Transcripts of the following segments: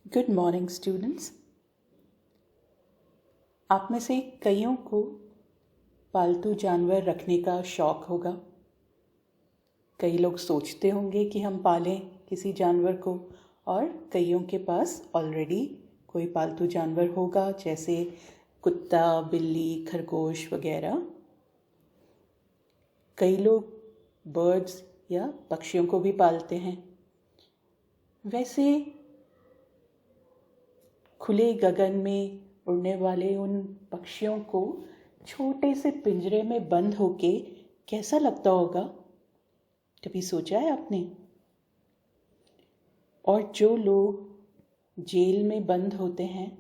Good morning students. आप में से कईयों को पालतू जानवर रखने का शौक़ होगा। कई लोग सोचते होंगे कि हम पालें किसी जानवर को, और कईयों के पास ऑलरेडी कोई पालतू जानवर होगा, जैसे कुत्ता, बिल्ली, खरगोश वगैरह। कई लोग बर्ड्स या पक्षियों को भी पालते हैं। वैसे खुले गगन में उड़ने वाले उन पक्षियों को छोटे से पिंजरे में बंद होके कैसा लगता होगा, कभी सोचा है आपने? और जो लोग जेल में बंद होते हैं,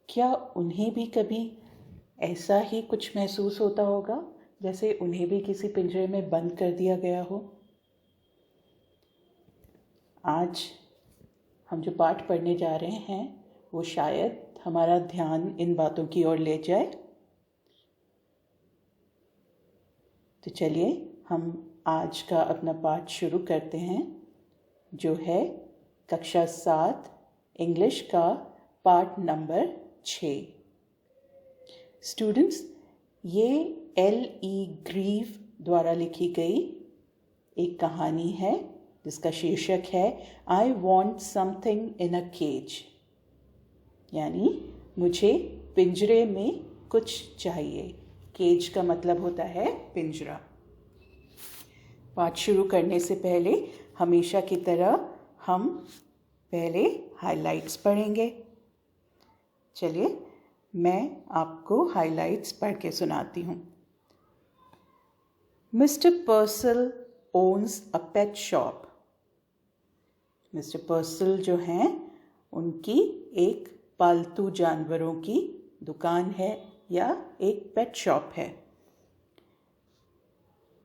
क्या उन्हें भी कभी ऐसा ही कुछ महसूस होता होगा जैसे उन्हें भी किसी पिंजरे में बंद कर दिया गया हो? आज हम जो पाठ पढ़ने जा रहे हैं वो शायद हमारा ध्यान इन बातों की ओर ले जाए। तो चलिए हम आज का अपना पाठ शुरू करते हैं, जो है कक्षा 7 इंग्लिश का पाठ नंबर 6। स्टूडेंट्स, ये L.E. ग्रीव द्वारा लिखी गई एक कहानी है जिसका शीर्षक है I want something in a cage, यानी मुझे पिंजरे में कुछ चाहिए। केज का मतलब होता है पिंजरा। पाठ शुरू करने से पहले हमेशा की तरह हम पहले हाइलाइट्स पढ़ेंगे। चलिए मैं आपको हाइलाइट्स पढ़ के सुनाती हूँ। Mister पर्सल owns a pet shop। Mister पर्सल जो हैं उनकी एक पालतू जानवरों की दुकान है या एक पेट शॉप है।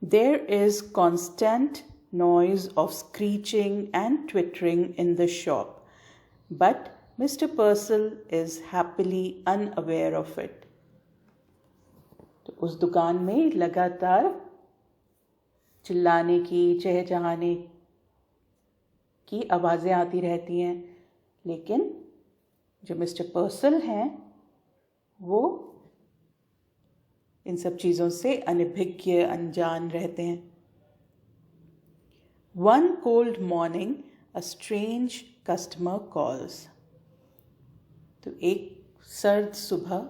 There is constant noise of screeching and twittering in the shop, but Mr. Purcell is happily unaware of it। तो उस दुकान में लगातार चिल्लाने की, चहचहाने की आवाज़ें आती रहती हैं, लेकिन जो मिस्टर पर्सल हैं वो इन सब चीज़ों से अनभिज्ञ, अनजान रहते हैं। One cold morning, a strange customer calls। तो एक सर्द सुबह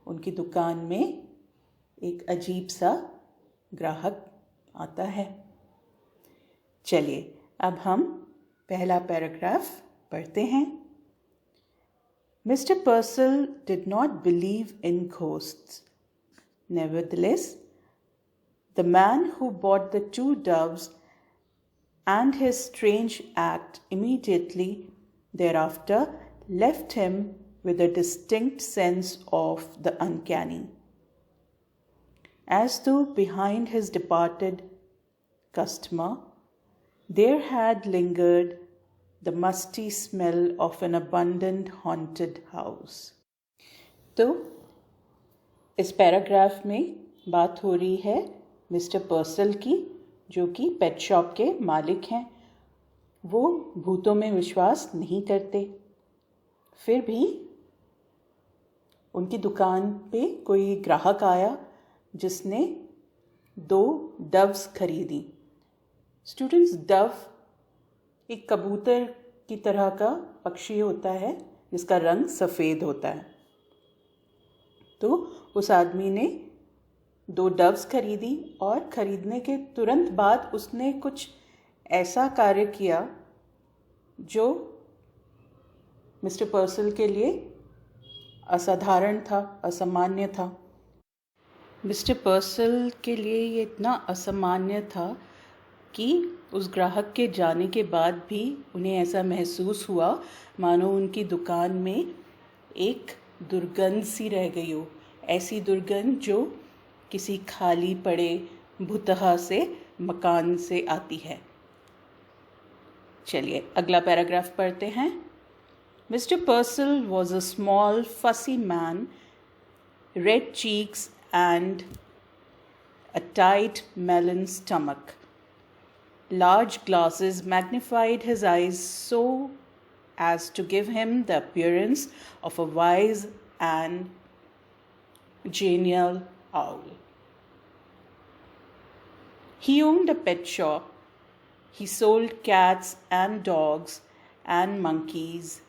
उनकी दुकान में एक अजीब सा ग्राहक आता है। चलिए अब हम पहला पैराग्राफ पढ़ते हैं। Mr. Purcell did not believe in ghosts. Nevertheless, the man who bought the 2 doves and his strange act immediately thereafter left him with a distinct sense of the uncanny, as though behind his departed customer there had lingered the musty smell of an abandoned haunted house। तो इस paragraph में बात हो रही है mister पर्सल की, जो कि पेट शॉप के मालिक हैं। वो भूतों में विश्वास नहीं करते, फिर भी उनकी दुकान पे कोई ग्राहक आया जिसने 2 डव्स खरीदी। स्टूडेंट्स, डव एक कबूतर की तरह का पक्षी होता है जिसका रंग सफ़ेद होता है। तो उस आदमी ने 2 डव्स खरीदी और ख़रीदने के तुरंत बाद उसने कुछ ऐसा कार्य किया जो मिस्टर पर्सल के लिए असाधारण था, असामान्य था। मिस्टर पर्सल के लिए ये इतना असामान्य था कि उस ग्राहक के जाने के बाद भी उन्हें ऐसा महसूस हुआ मानो उनकी दुकान में एक दुर्गंध सी रह गई हो, ऐसी दुर्गंध जो किसी खाली पड़े भुतहा से मकान से आती है। चलिए अगला पैराग्राफ पढ़ते हैं। Mister Purcell was a small fussy man, red cheeks and a tight melon stomach. large glasses magnified his eyes so as to give him the appearance of a wise and genial owl. He owned a pet shop. He sold cats and dogs and monkeys.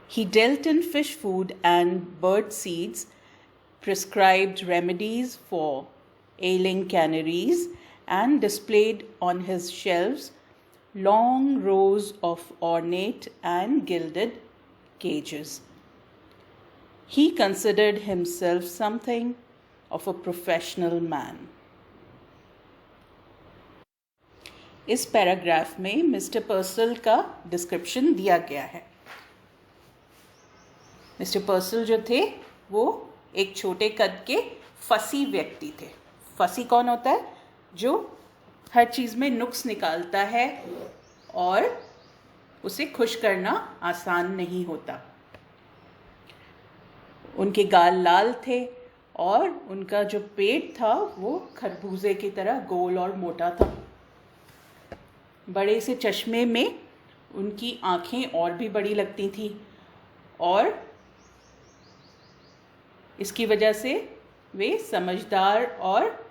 He dealt in fish food and bird seeds, prescribed remedies for ailing canaries, and displayed on his shelves long rows of ornate and gilded cages. He considered himself something of a professional man. इस paragraph में mister पर्सल का description दिया गया है। Mister पर्सल जो थे वो एक छोटे कद के फसी व्यक्ति थे। फसी कौन होता है? जो हर चीज़ में नुक्स निकालता है और उसे खुश करना आसान नहीं होता। उनके गाल लाल थे और उनका जो पेट था वो खरबूजे की तरह गोल और मोटा था। बड़े से चश्मे में उनकी आँखें और भी बड़ी लगती थी और इसकी वजह से वे समझदार और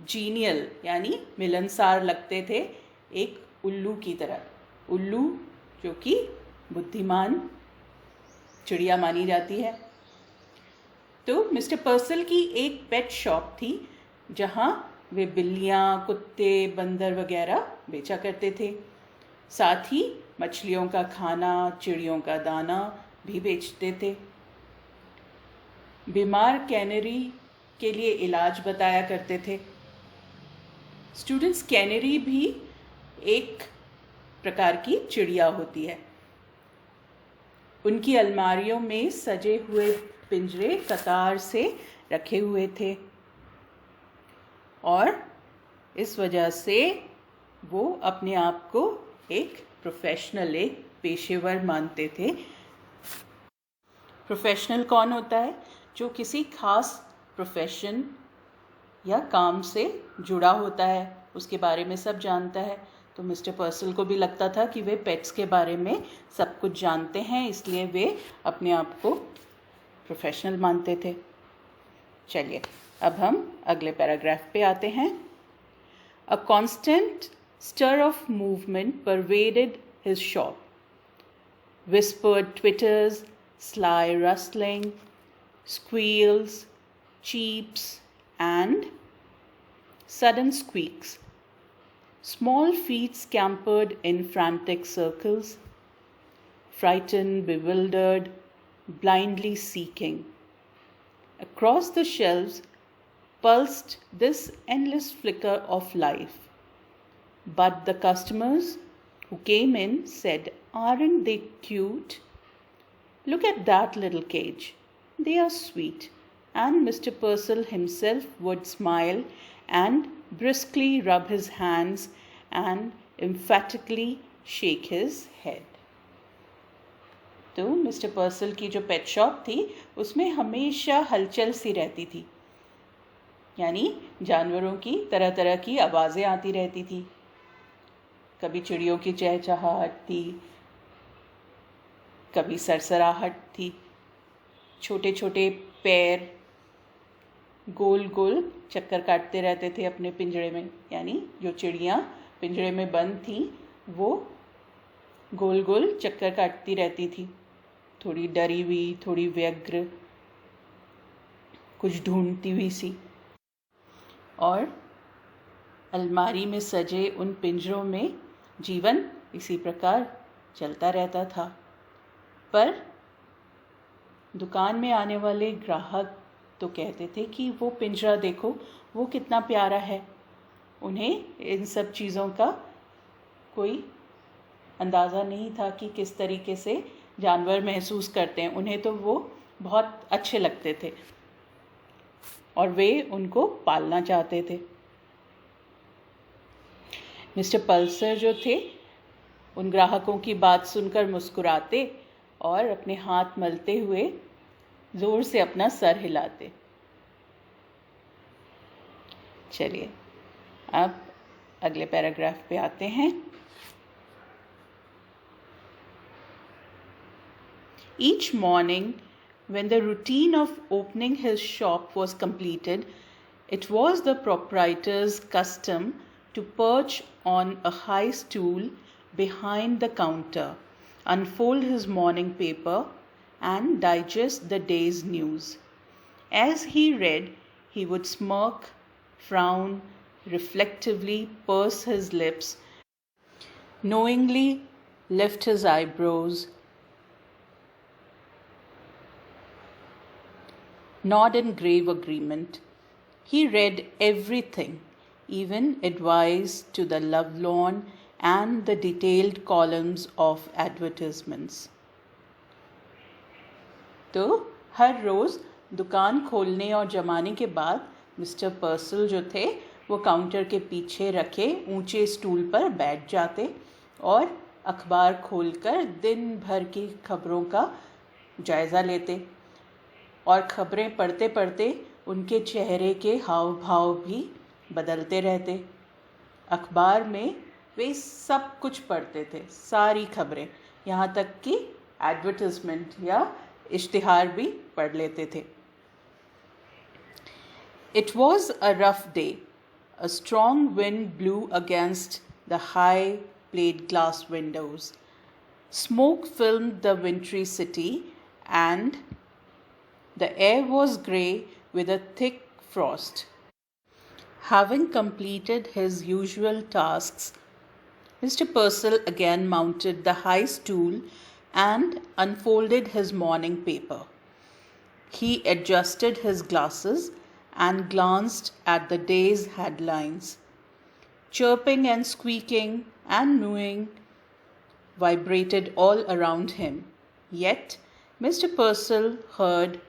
जीनियल यानी मिलनसार लगते थे, एक उल्लू की तरह। उल्लू जो कि बुद्धिमान चिड़िया मानी जाती है। तो मिस्टर पर्सल की एक पेट शॉप थी जहाँ वे बिल्लियाँ, कुत्ते, बंदर वगैरह बेचा करते थे। साथ ही मछलियों का खाना, चिड़ियों का दाना भी बेचते थे। बीमार कैनरी के लिए इलाज बताया करते थे। स्टूडेंट्स, कैनरी भी एक प्रकार की चिड़िया होती है। उनकी अलमारियों में सजे हुए पिंजरे कतार से रखे हुए थे और इस वजह से वो अपने आप को एक प्रोफेशनल, एक पेशेवर मानते थे। प्रोफेशनल कौन होता है? जो किसी खास प्रोफेशन या काम से जुड़ा होता है, उसके बारे में सब जानता है। तो मिस्टर पर्सल को भी लगता था कि वे पेट्स के बारे में सब कुछ जानते हैं, इसलिए वे अपने आप को प्रोफेशनल मानते थे। चलिए अब हम अगले पैराग्राफ पे आते हैं। A constant stir of movement pervaded his shop. Whispered twitters, sly rustling, squeals, cheeps, and sudden squeaks. Small feet scampered in frantic circles, frightened, bewildered, blindly seeking. Across the shelves pulsed this endless flicker of life. But the customers who came in said, "Aren't they cute? Look at that little cage. They are sweet." And Mr. Purcell himself would smile and briskly rub his hands and emphatically shake his head. तो mister पर्सल की जो pet shop थी उसमें हमेशा हलचल सी रहती थी, यानी जानवरों की तरह तरह की आवाज़ें आती रहती थी। कभी चिड़ियों की चहचहाहट थी, कभी सरसराहट थी। छोटे छोटे पैर गोल गोल चक्कर काटते रहते थे अपने पिंजरे में, यानी जो चिड़ियाँ पिंजरे में बंद थीं वो गोल गोल चक्कर काटती रहती थी, थोड़ी डरी हुई, थोड़ी व्यग्र, कुछ ढूंढती हुई सी। और अलमारी में सजे उन पिंजरों में जीवन इसी प्रकार चलता रहता था। पर दुकान में आने वाले ग्राहक तो कहते थे कि वो पिंजरा देखो, वो कितना प्यारा है। उन्हें इन सब चीज़ों का कोई अंदाज़ा नहीं था कि किस तरीके से जानवर महसूस करते हैं। उन्हें तो वो बहुत अच्छे लगते थे और वे उनको पालना चाहते थे। मिस्टर पल्सर जो थे उन ग्राहकों की बात सुनकर मुस्कुराते और अपने हाथ मलते हुए ज़ोर से अपना सर हिलाते। चलिए अब अगले पैराग्राफ पे आते हैं। Each morning, when the routine of opening his shop was completed, it was the proprietor's custom to perch on a high stool behind the counter, unfold his morning paper, and digest the day's news. As he read, he would smirk, frown, reflectively purse his lips, knowingly lift his eyebrows, nod in grave agreement. He read everything, even advice to the lovelorn and the detailed columns of advertisements. तो हर रोज़ दुकान खोलने और जमाने के बाद mister पर्सल जो थे वो काउंटर के पीछे रखे ऊंचे स्टूल पर बैठ जाते और अखबार खोलकर दिन भर की खबरों का जायज़ा लेते और खबरें पढ़ते पढ़ते उनके चेहरे के हाव भाव भी बदलते रहते। अखबार में वे सब कुछ पढ़ते थे, सारी खबरें, यहाँ तक कि एडवर्टाइजमेंट या इश्तिहार भी पढ़ लेते थे। It was a rough day. A strong wind blew against the high plate glass windows. Smoke filmed the wintry city and the air was grey with a thick frost. Having completed his usual tasks, Mr. Purcell again mounted the high stool and unfolded his morning paper. He adjusted his glasses and glanced at the day's headlines. Chirping and squeaking and mooing vibrated all around him. Yet Mr. Purcell heard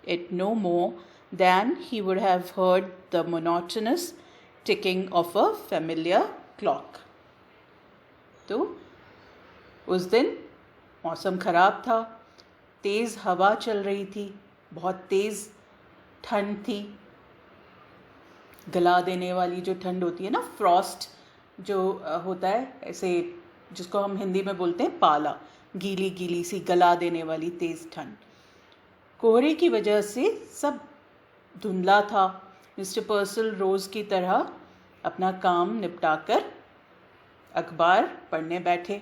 it no more than he would have heard the monotonous ticking of a familiar clock. तो उस दिन मौसम ख़राब था, तेज़ हवा चल रही थी, बहुत तेज़ ठंड थी, गला देने वाली जो ठंड होती है ना, फ्रॉस्ट जो होता है ऐसे, जिसको हम हिंदी में बोलते हैं पाला, गीली गीली सी गला देने वाली तेज़ ठंड। कोहरे की वजह से सब धुंधला था। मिस्टर पर्सल रोज़ की तरह अपना काम निपटाकर अखबार पढ़ने बैठे।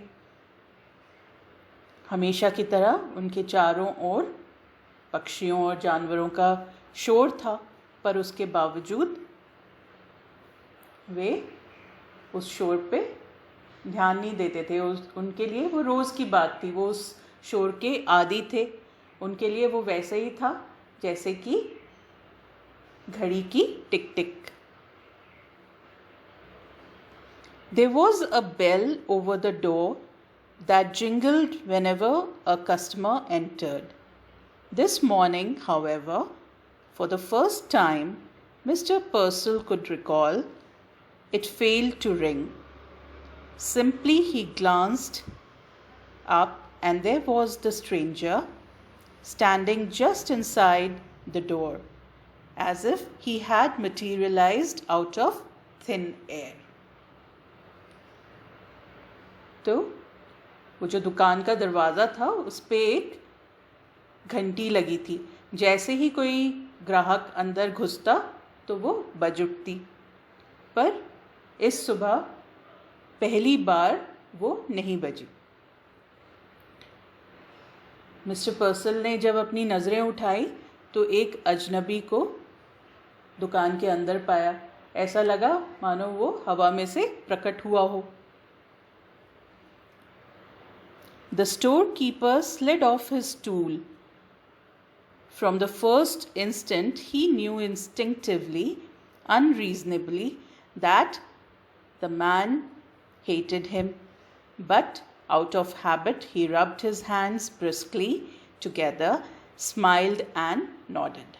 हमेशा की तरह उनके चारों ओर पक्षियों और जानवरों का शोर था, पर उसके बावजूद वे उस शोर पे ध्यान नहीं देते थे। उनके लिए वो रोज़ की बात थी, वो उस शोर के आदी थे। उनके लिए वो वैसे ही था जैसे कि घड़ी की टिक टिक। There was a bell over the door that jingled whenever a customer entered. This morning, however, for the first time Mr. Purcell could recall, it failed to ring. Simply he glanced up and there was the stranger standing just inside the door, as if he had materialized out of thin air. तो वो जो दुकान का दरवाज़ा था उस पे एक घंटी लगी थी। जैसे ही कोई ग्राहक अंदर घुसता तो वो बज उठती, पर इस सुबह पहली बार वो नहीं बजी। मिस्टर पर्सल ने जब अपनी नज़रें उठाई तो एक अजनबी को दुकान के अंदर पाया। ऐसा लगा मानो वो हवा में से प्रकट हुआ हो। The storekeeper slid off his stool. From the first instant he knew instinctively, unreasonably, that the man hated him, but out of habit he rubbed his hands briskly together, smiled and nodded.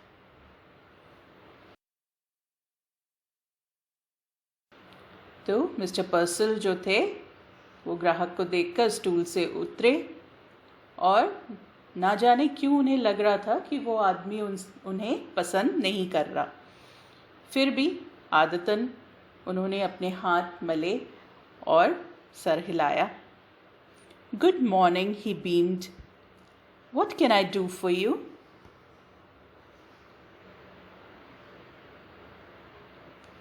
तो mister पर्सल जो थे वो ग्राहक को देखकर stool से उतरे और ना जाने क्यों उन्हें लग रहा था कि वो आदमी उन्हें पसंद नहीं कर रहा। फिर भी आदतन उन्होंने अपने हाथ मले और सर हिलाया। Good morning, he beamed. What can I do for you?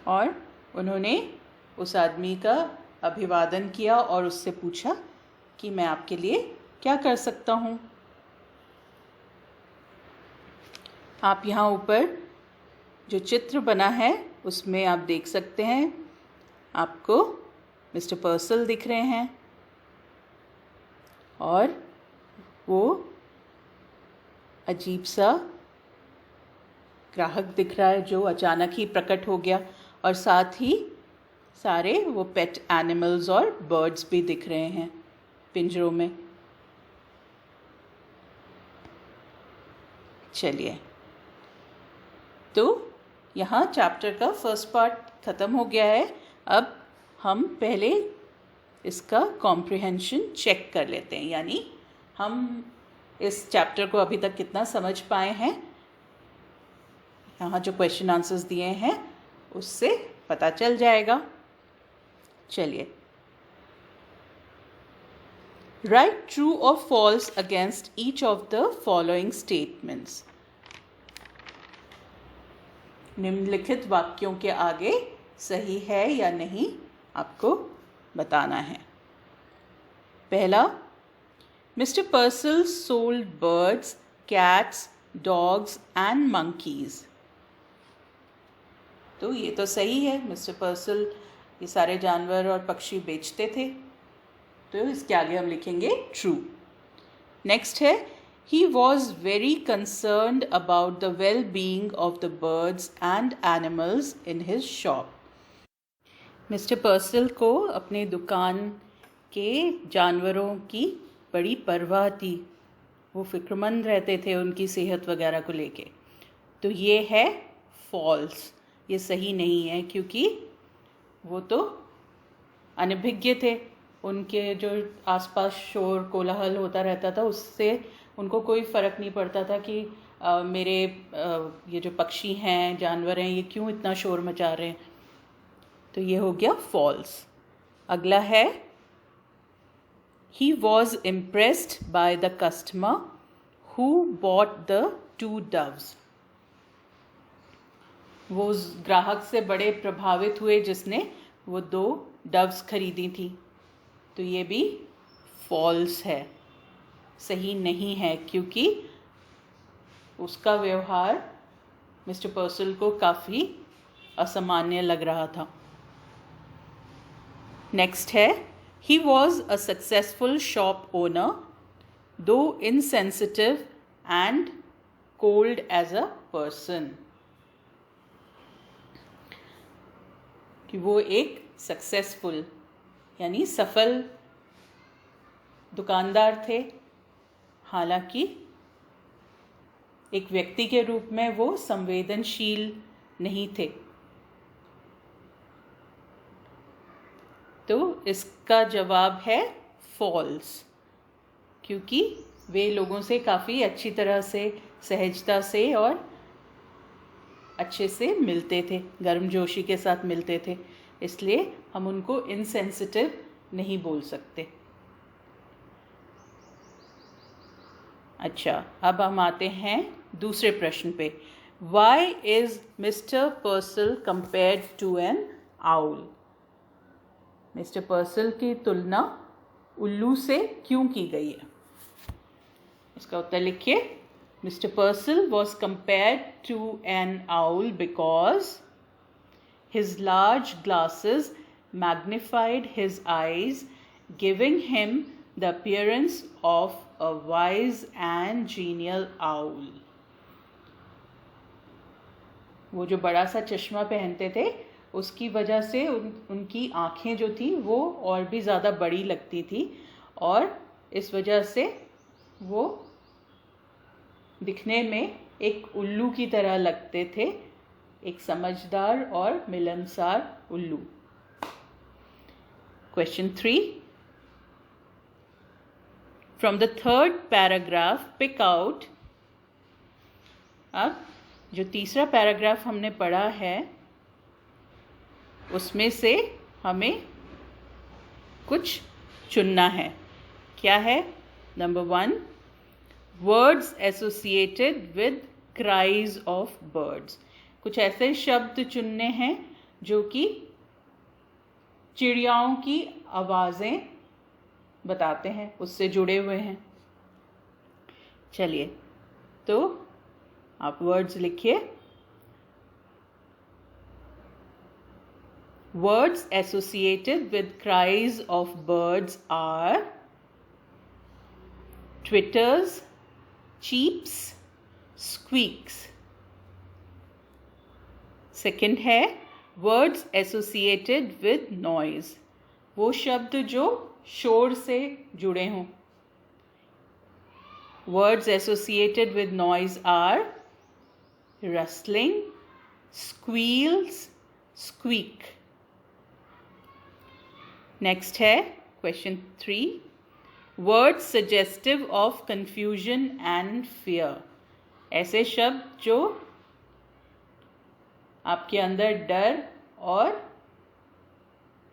और उन्होंने उस आदमी का अभिवादन किया और उससे पूछा कि मैं आपके लिए क्या कर सकता हूँ। आप यहाँ ऊपर जो चित्र बना है उसमें आप देख सकते हैं, आपको मिस्टर पर्सल दिख रहे हैं और वो अजीब सा ग्राहक दिख रहा है जो अचानक ही प्रकट हो गया, और साथ ही सारे वो पेट एनिमल्स और बर्ड्स भी दिख रहे हैं पिंजरों में। चलिए, तो यहाँ चैप्टर का फर्स्ट पार्ट ख़त्म हो गया है। अब हम पहले इसका कॉम्प्रिहेंशन चेक कर लेते हैं, यानी हम इस चैप्टर को अभी तक कितना समझ पाए हैं। यहाँ जो क्वेश्चन आंसर्स दिए हैं उससे पता चल जाएगा। चलिए, राइट ट्रू और false against each of the following statements. निम्नलिखित वाक्यों के आगे सही है या नहीं आपको बताना है। पहला, mister पर्सल sold birds, cats, dogs and monkeys. तो ये तो सही है, मिस्टर पर्सल ये सारे जानवर और पक्षी बेचते थे, तो इसके आगे हम लिखेंगे ट्रू। नेक्स्ट है, he was very concerned about the well-being of the birds and animals in his shop. Mister पर्सल को अपने दुकान के जानवरों की बड़ी परवाह थी, वो फिक्रमंद रहते थे उनकी सेहत वगैरह को लेके। तो ये है फॉल्स, ये सही नहीं है, क्योंकि वो तो अनभिज्ञ थे। उनके जो आसपास शोर कोलाहल होता रहता था उससे उनको कोई फ़र्क नहीं पड़ता था कि मेरे ये जो पक्षी हैं, जानवर हैं, ये क्यों इतना शोर मचा रहे हैं। तो ये हो गया फॉल्स। अगला है, he was impressed by the customer who bought the 2 doves। वो उस ग्राहक से बड़े प्रभावित हुए जिसने वो 2 डव्स खरीदी थी। तो ये भी फॉल्स है, सही नहीं है, क्योंकि उसका व्यवहार मिस्टर पर्सल को काफ़ी असामान्य लग रहा था। नेक्स्ट है, he was a successful shop owner though insensitive and cold as a person. कि वो एक सक्सेसफुल यानी सफल दुकानदार थे, हालांकि एक व्यक्ति के रूप में वो संवेदनशील नहीं थे। तो इसका जवाब है फॉल्स, क्योंकि वे लोगों से काफ़ी अच्छी तरह से, सहजता से और अच्छे से मिलते थे, गर्मजोशी के साथ मिलते थे, इसलिए हम उनको इनसेंसिटिव नहीं बोल सकते। अच्छा, अब हम आते हैं दूसरे प्रश्न पे। Why is Mr. Purcell compared to an owl? Mister पर्सल की तुलना उल्लू से क्यों की गई है? इसका उत्तर लिखिए। Mr. Purcell was compared to an owl because his large glasses magnified his eyes, giving him the appearance of a wise and genial owl. वो जो बड़ा सा चश्मा पहनते थे उसकी वजह से उनकी आँखें जो थी वो और भी ज़्यादा बड़ी लगती थी, और इस वजह से वो दिखने में एक उल्लू की तरह लगते थे, एक समझदार और मिलनसार उल्लू। Question 3, from the third paragraph pick out. अब जो तीसरा पैराग्राफ हमने पढ़ा है उसमें से हमें कुछ चुनना है। क्या है? Number 1, words associated with cries of birds. कुछ ऐसे शब्द चुनने हैं जो कि चिड़ियाओं की आवाज़ें बताते हैं, उससे जुड़े हुए हैं। चलिए, तो आप वर्ड्स लिखिए। Words associated with cries of birds are twitters, cheeps, squeaks. Second है words associated with noise. वो शब्द जो शोर से जुड़े हों। Words associated with noise are rustling, squeals, squeak. Next है question 3, words suggestive of confusion and fear. ऐसे शब्द जो आपके अंदर डर और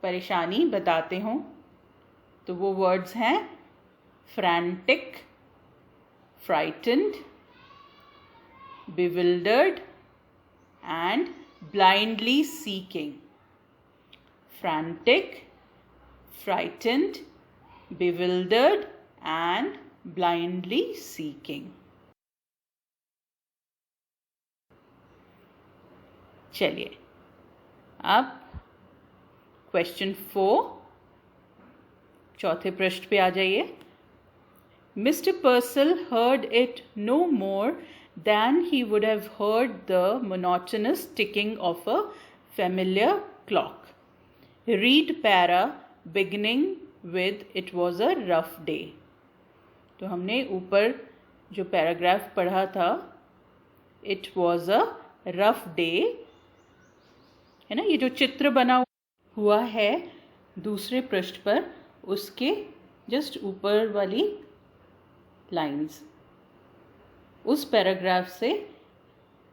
परेशानी बताते हों, तो वो वर्ड्स हैं frantic, frightened, bewildered and blindly seeking. Frantic, frightened, bewildered and blindly seeking. चलिए, अब क्वेश्चन 4, चौथे पृष्ठ पे आ जाइए। Mr. Purcell heard it no more than he would have heard the monotonous ticking of a familiar clock. Read para beginning with it was a rough day. तो हमने ऊपर जो पैराग्राफ पढ़ा था, it was a rough day, है ना, ये जो चित्र बना हुआ है दूसरे पृष्ठ पर, उसके जस्ट ऊपर वाली लाइंस, उस पैराग्राफ से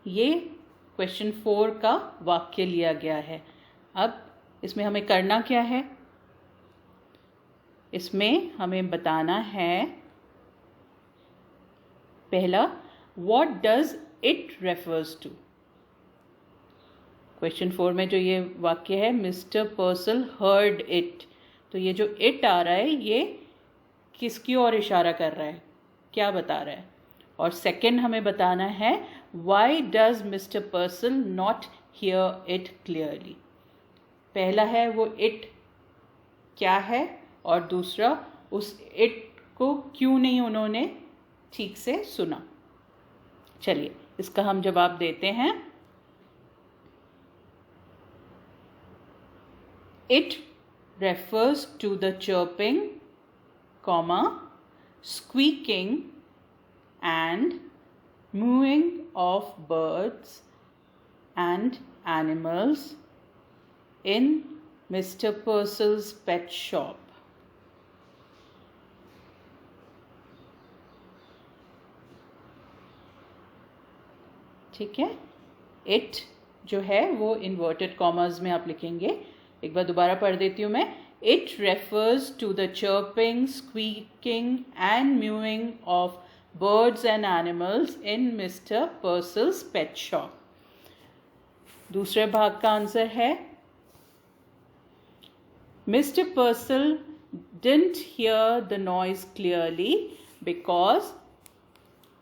ये क्वेश्चन 4 का वाक्य लिया गया है। अब इसमें हमें करना क्या है? इसमें हमें बताना है, पहला, what does it refers to. Question 4 में जो ये वाक्य है, मिस्टर पर्सल हर्ड इट, तो ये जो इट आ रहा है ये किसकी ओर इशारा कर रहा है, क्या बता रहा है? और सेकंड हमें बताना है, why does mister पर्सल not here it clearly. पहला है वो इट क्या है, और दूसरा उस इट को क्यों नहीं उन्होंने ठीक से सुना। चलिए, इसका हम जवाब देते हैं। It refers to the chirping, comma, squeaking and mooing of birds and animals in Mr. Purcell's pet shop. ठीक है, इट जो है वो इन्वर्टेड कॉमर्स में आप लिखेंगे। एक बार दोबारा पढ़ देती हूँ मैं। It refers to the chirping, squeaking and mewing of birds and animals in Mr. Purcell's pet shop. दूसरे भाग का आंसर है, Mr. Purcell didn't hear the noise clearly because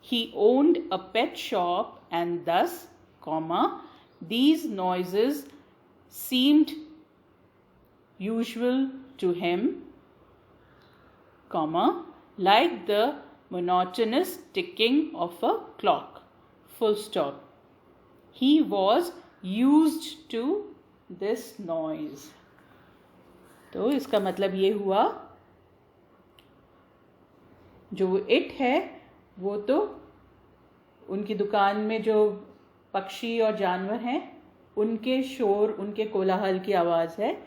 he owned a pet shop and thus, comma, these noises seemed usual to him, comma, like the monotonous ticking of a clock, full stop. He was used to this noise. तो इसका मतलब ये हुआ, जो it है वो तो उनकी दुकान में जो पक्षी और जानवर हैं उनके शोर, उनके कोलाहल की आवाज़ है,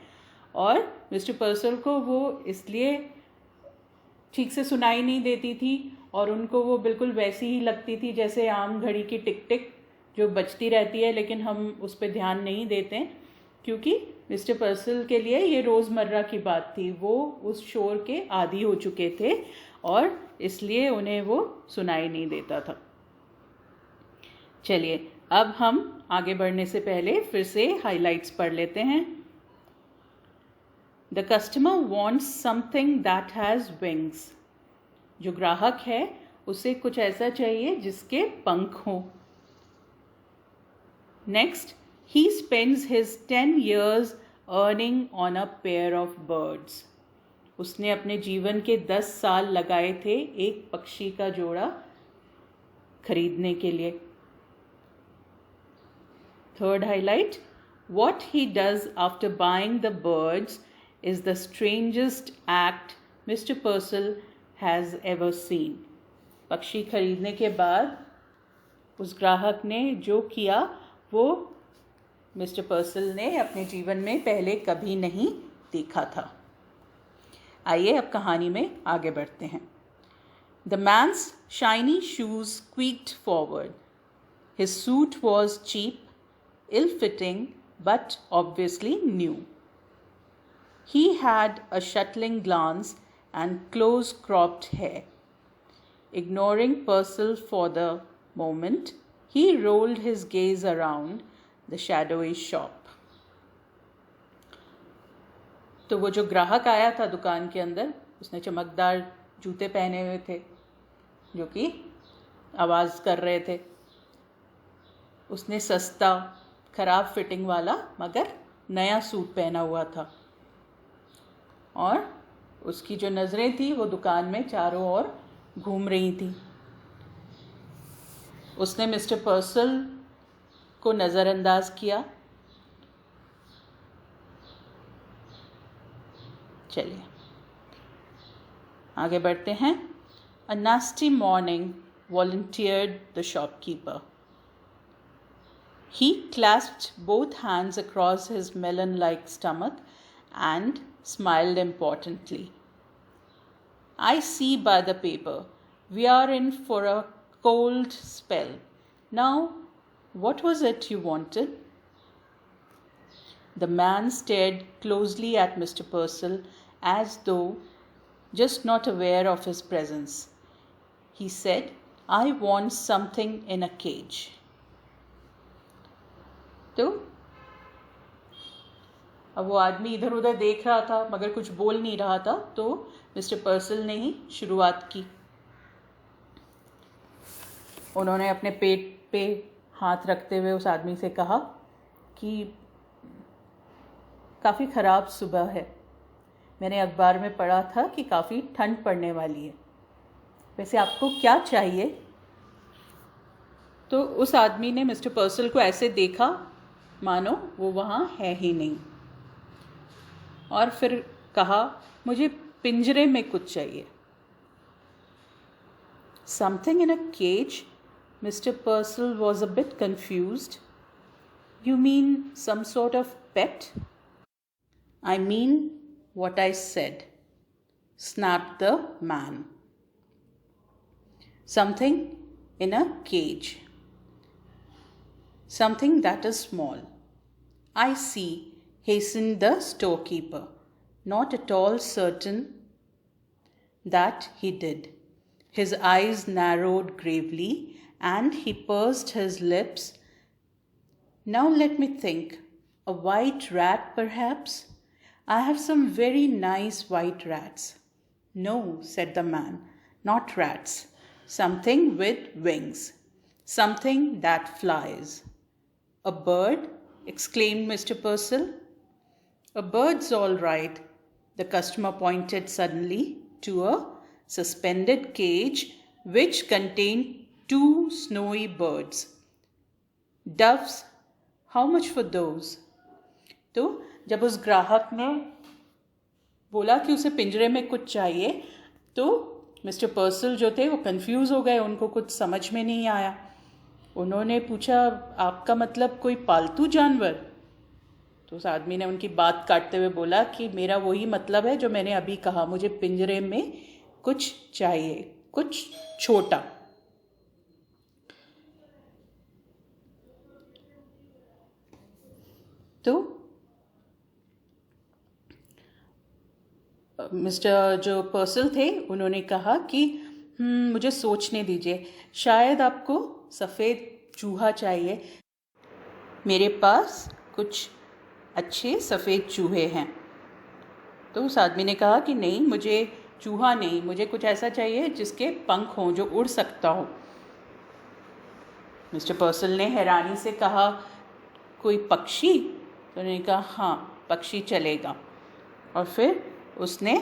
और मिस्टर पर्सल को वो इसलिए ठीक से सुनाई नहीं देती थी और उनको वो बिल्कुल वैसी ही लगती थी जैसे आम घड़ी की टिक टिक जो बजती रहती है, लेकिन हम उस पर ध्यान नहीं देते। क्योंकि मिस्टर पर्सल के लिए ये रोज़मर्रा की बात थी। वो उस शोर के आदी हो चुके थे और इसलिए उन्हें वो सुनाई नहीं देता था। चलिए अब हम आगे बढ़ने से पहले फिर से हाइलाइट्स पढ़ लेते हैं। The customer wants something that has wings. जो ग्राहक है उसे कुछ ऐसा चाहिए जिसके पंख हों। Next, he spends his 10 years earning on a pair of birds. उसने अपने जीवन के 10 साल लगाए थे एक पक्षी का जोड़ा खरीदने के लिए। Third highlight, what he does after buying the birds is the strangest act Mr. Purcell has ever seen. पक्षी खरीदने के बाद उस ग्राहक ने जो किया वो मिस्टर पर्सल ने अपने जीवन में पहले कभी नहीं देखा था। आइए अब कहानी में आगे बढ़ते हैं। The man's shiny shoes squeaked forward. His suit was cheap, ill-fitting, but obviously new. He had a shuttling glance and close-cropped hair. Ignoring Purcell for the moment, he rolled his gaze around the shadowy shop. तो वो जो ग्राहक आया था दुकान के अंदर, उसने चमकदार जूते पहने हुए थे जो कि आवाज़ कर रहे थे। उसने सस्ता खराब फिटिंग वाला मगर नया सूट पहना हुआ था और उसकी जो नज़रें थी वो दुकान में चारों ओर घूम रही थी। उसने मिस्टर पर्सल को नज़रअंदाज किया। चलिए आगे बढ़ते हैं। A nasty morning, volunteered the shopkeeper. He clasped both hands across his melon-like stomach and smiled importantly. I see by the paper, we are in for a cold spell. Now, what was it you wanted? The man stared closely at Mr. Purcell as though just not aware of his presence. He said, I want something in a cage. तो अब वो आदमी इधर उधर देख रहा था मगर कुछ बोल नहीं रहा था, तो मिस्टर पर्सल ने ही शुरुआत की। उन्होंने अपने पेट पे हाथ रखते हुए उस आदमी से कहा कि काफ़ी ख़राब सुबह है, मैंने अखबार में पढ़ा था कि काफ़ी ठंड पड़ने वाली है, वैसे आपको क्या चाहिए? तो उस आदमी ने मिस्टर पर्सल को ऐसे देखा मानो वो वहाँ है ही नहीं और फिर कहा, मुझे पिंजरे में कुछ चाहिए। Something in a cage? Mr. Purcell was a bit confused. You mean some sort of pet? I mean what I said, snapped the man. Something in a cage. Something that is small. I see, hastened the storekeeper, not at all certain that he did. His eyes narrowed gravely and he pursed his lips. Now let me think. A white rat, perhaps? I have some very nice white rats. No, said the man, not rats. Something with wings. Something that flies. A bird? Exclaimed Mr. Purcell. A bird's all right. The customer pointed suddenly to a suspended cage which contained 2 snowy birds. Doves? How much for those? तो जब उस ग्राहक ने बोला कि उसे पिंजरे में कुछ चाहिए तो मिस्टर पर्सल जो थे वो कंफ्यूज हो गए, उनको कुछ समझ में नहीं आया। उन्होंने पूछा, आपका मतलब कोई पालतू जानवर? तो उस आदमी ने उनकी बात काटते हुए बोला कि मेरा वही मतलब है जो मैंने अभी कहा, मुझे पिंजरे में कुछ चाहिए, कुछ छोटा। तो मिस्टर जो पर्सल थे उन्होंने कहा कि मुझे सोचने दीजिए, शायद आपको सफ़ेद चूहा चाहिए। मेरे पास कुछ अच्छे सफ़ेद चूहे हैं। तो उस आदमी ने कहा कि नहीं, मुझे चूहा नहीं, मुझे कुछ ऐसा चाहिए जिसके पंख हों, जो उड़ सकता हो। मिस्टर पर्सल ने हैरानी से कहा, कोई पक्षी? तो उन्होंने कहा हाँ, पक्षी चलेगा। और फिर उसने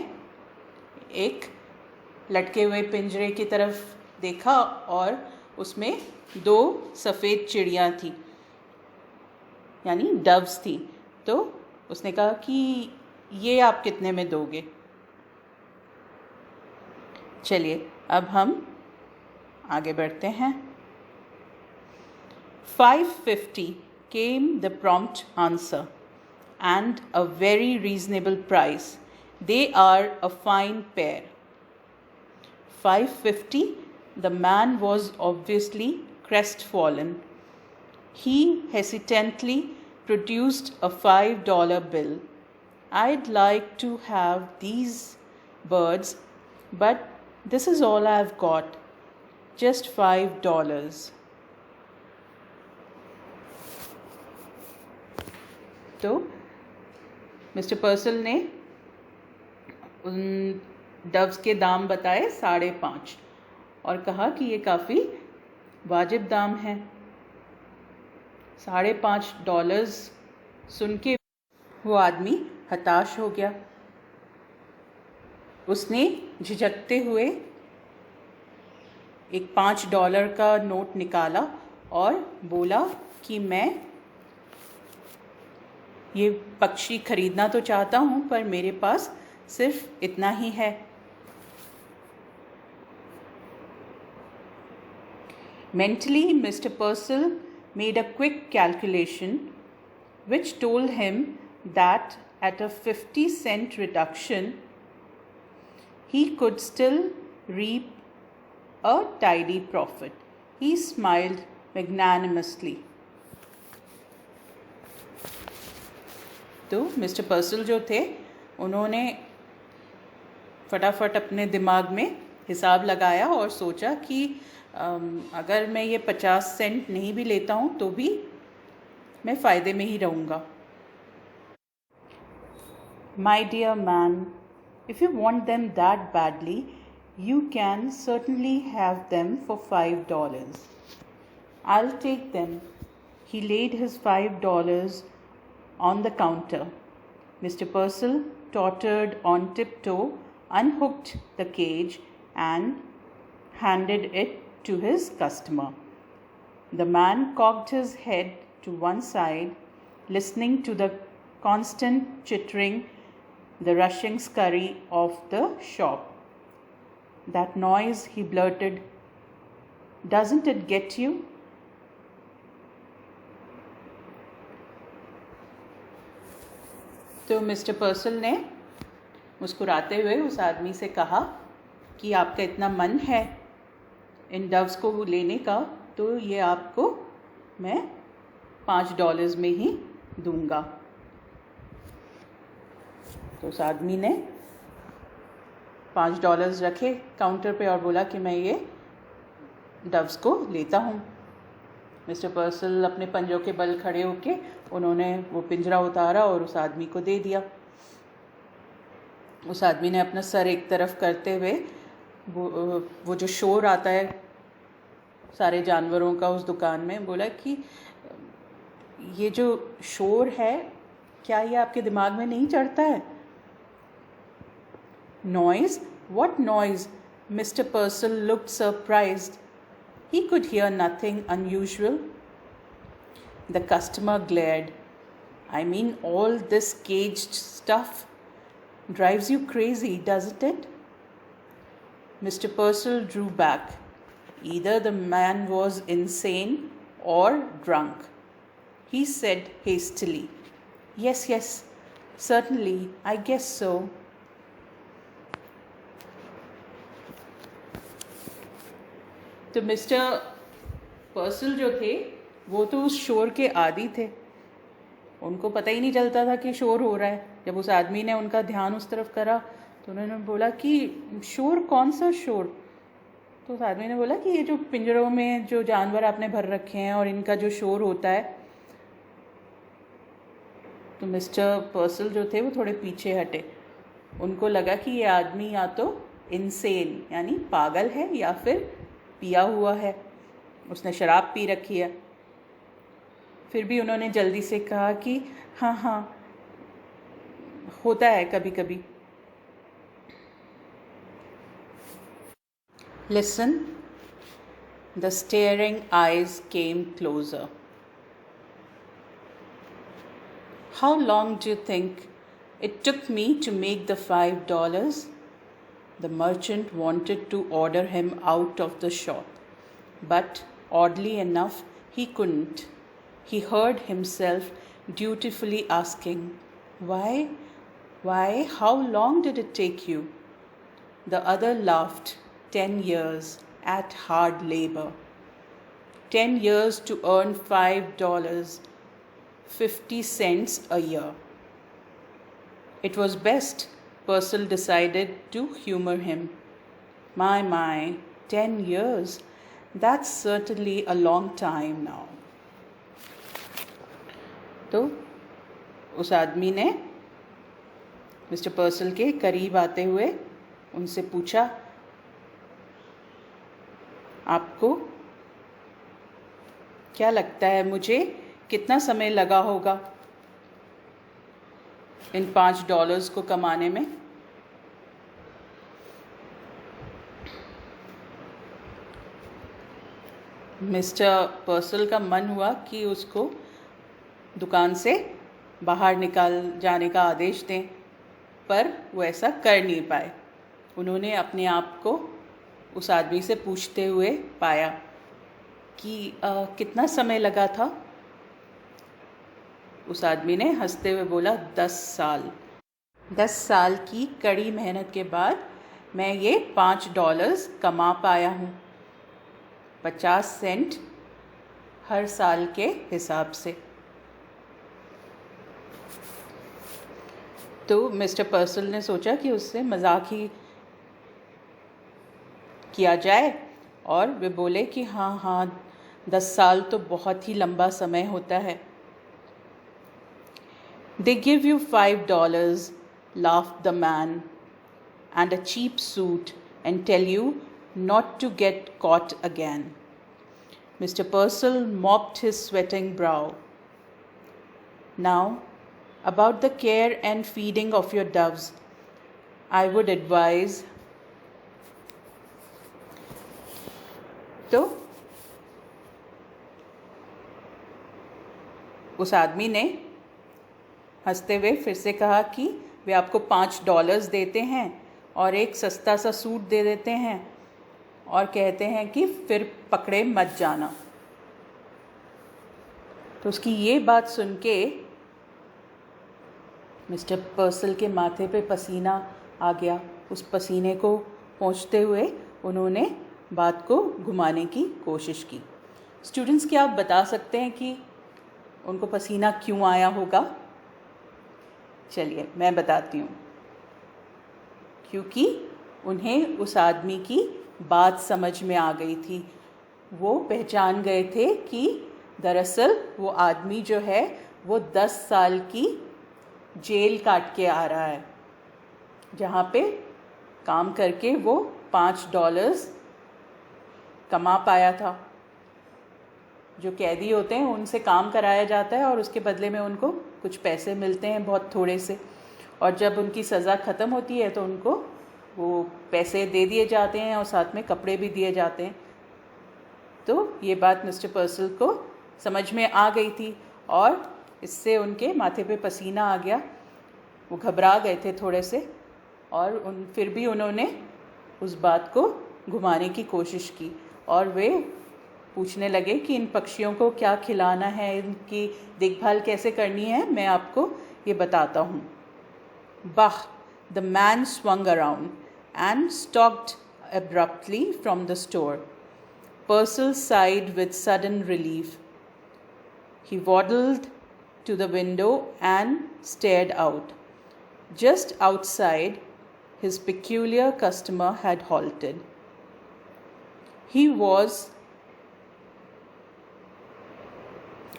एक लटके हुए पिंजरे की तरफ देखा और उसमें 2 सफ़ेद चिड़ियाँ थी, यानी डव्स थी। तो उसने कहा कि ये आप कितने में दोगे? चलिए अब हम आगे बढ़ते हैं। 550 came the prompt answer, and a very reasonable price. They are a fine pair. 550. The man was obviously crestfallen. He hesitantly produced a $5 bill. I'd like to have these birds, but this is all I've got. Just $5. तो mister पर्सल ने उन doves के दाम बताए 5.5 और कहा कि ये काफ़ी वाजिब दाम है। $5.5 सुन के वो आदमी हताश हो गया। उसने झिझकते हुए एक $5 का नोट निकाला और बोला कि मैं ये पक्षी खरीदना तो चाहता हूँ, पर मेरे पास सिर्फ इतना ही है। Mentally, Mr. Purcell made a quick calculation which told him that at a 50-cent reduction, he could still reap a tidy profit. He smiled magnanimously. तो मिस्टर पर्सल जो थे उन्होंने फटाफट अपने दिमाग में हिसाब लगाया और सोचा कि अगर मैं ये 50 सेंट नहीं भी लेता हूँ तो भी मैं फ़ायदे में ही रहूँगा। My dear man, if you want them that badly, you can certainly have them for $5. I'll take them. He laid his $5 on the counter. Mr. Purcell tottered on tiptoe, unhooked the cage, and handed it to his customer. The man cocked his head to one side, listening to the constant chittering, the rushing scurry of the shop. That noise, he blurted, doesn't it get you? तो mister पर्सल ने मुस्कुराते हुए उस आदमी से कहा कि आपका इतना मन है इन डव्स को लेने का, तो ये आपको मैं $5 में ही दूंगा। तो उस आदमी ने $5 रखे काउंटर पे और बोला कि मैं ये डव्स को लेता हूँ। मिस्टर पर्सल अपने पंजों के बल खड़े होके उन्होंने वो पिंजरा उतारा और उस आदमी को दे दिया। उस आदमी ने अपना सर एक तरफ करते हुए वो जो शोर आता है सारे जानवरों का उस दुकान में, बोला कि ये जो शोर है क्या ये आपके दिमाग में नहीं चढ़ता है? Noise? What noise? Mr. Purcell looked surprised. He could hear nothing unusual. The customer glared. I mean, all this caged stuff drives you crazy, doesn't it? Mr. Purcell drew back. Either the man was insane or drunk. He said hastily, Yes, certainly, I guess so. तो mister पर्सल जो थे वो तो उस शोर के आदी थे, उनको पता ही नहीं चलता था कि शोर हो रहा है। जब उस आदमी ने उनका ध्यान उस तरफ करा तो उन्होंने बोला कि शोर? कौन सा शोर? तो उस आदमी ने बोला कि ये जो पिंजरों में जो जानवर आपने भर रखे हैं और इनका जो शोर होता है। तो मिस्टर पर्सल जो थे वो थोड़े पीछे हटे। उनको लगा कि ये आदमी या तो इनसेन यानी पागल है या फिर पिया हुआ है, उसने शराब पी रखी है। फिर भी उन्होंने जल्दी से कहा कि हाँ हाँ होता है कभी कभी। Listen, the staring eyes came closer. How long do you think it took me to make the $5? The merchant wanted to order him out of the shop, but oddly enough, he couldn't. He heard himself dutifully asking, Why? Why? How long did it take you? The other laughed. 10 years at hard labor. 10 years to earn $5.50 a year. It was best, Purcell decided to humor him. My, 10 years. That's certainly a long time now. तो उस आदमी ने mister पर्सल के करीब आते हुए उनसे पूछा, आपको क्या लगता है मुझे कितना समय लगा होगा इन $5 को कमाने में? मिस्टर पर्सल का मन हुआ कि उसको दुकान से बाहर निकाल जाने का आदेश दें, पर वो ऐसा कर नहीं पाए। उन्होंने अपने आप को उस आदमी से पूछते हुए पाया कि कितना समय लगा था? उस आदमी ने हंसते हुए बोला, 10 साल। 10 साल की कड़ी मेहनत के बाद मैं ये $5 कमा पाया हूँ, 50 सेंट हर साल के हिसाब से। तो मिस्टर पर्सल ने सोचा कि उससे मजाक ही किया जाए और वे बोले कि हाँ 10 साल तो बहुत ही लंबा समय होता है। They give you $5, laughed the man, and a cheap suit and tell you not to get caught again. Mr. Purcell mopped his sweating brow. Now, about the care and feeding of your doves, I would advise. तो उस आदमी ने हंसते हुए फिर से कहा कि वे आपको $5 देते हैं और एक सस्ता सा सूट दे देते हैं और कहते हैं कि फिर पकड़े मत जाना। तो उसकी ये बात सुन के मिस्टर पर्सल के माथे पे पसीना आ गया। उस पसीने को पोंछते हुए उन्होंने बात को घुमाने की कोशिश की। स्टूडेंट्स, क्या आप बता सकते हैं कि उनको पसीना क्यों आया होगा? चलिए मैं बताती हूँ। क्योंकि उन्हें उस आदमी की बात समझ में आ गई थी। वो पहचान गए थे कि दरअसल वो आदमी जो है वो 10 साल की जेल काट के आ रहा है, जहाँ पे काम करके वो $5 कमा पाया था। जो कैदी होते हैं उनसे काम कराया जाता है और उसके बदले में उनको कुछ पैसे मिलते हैं, बहुत थोड़े से, और जब उनकी सज़ा ख़त्म होती है तो उनको वो पैसे दे दिए जाते हैं और साथ में कपड़े भी दिए जाते हैं। तो ये बात मिस्टर पर्सल को समझ में आ गई थी और इससे उनके माथे पे पसीना आ गया। वो घबरा गए थे थोड़े से और फिर भी उन्होंने उस बात को घुमाने की कोशिश की और वे पूछने लगे कि इन पक्षियों को क्या खिलाना है, इनकी देखभाल कैसे करनी है, मैं आपको ये बताता हूँ। Bah! The man swung around and stalked abruptly from the store. Purcell sighed with sudden relief. He waddled to the window and stared out. Just outside, his peculiar customer had halted. He was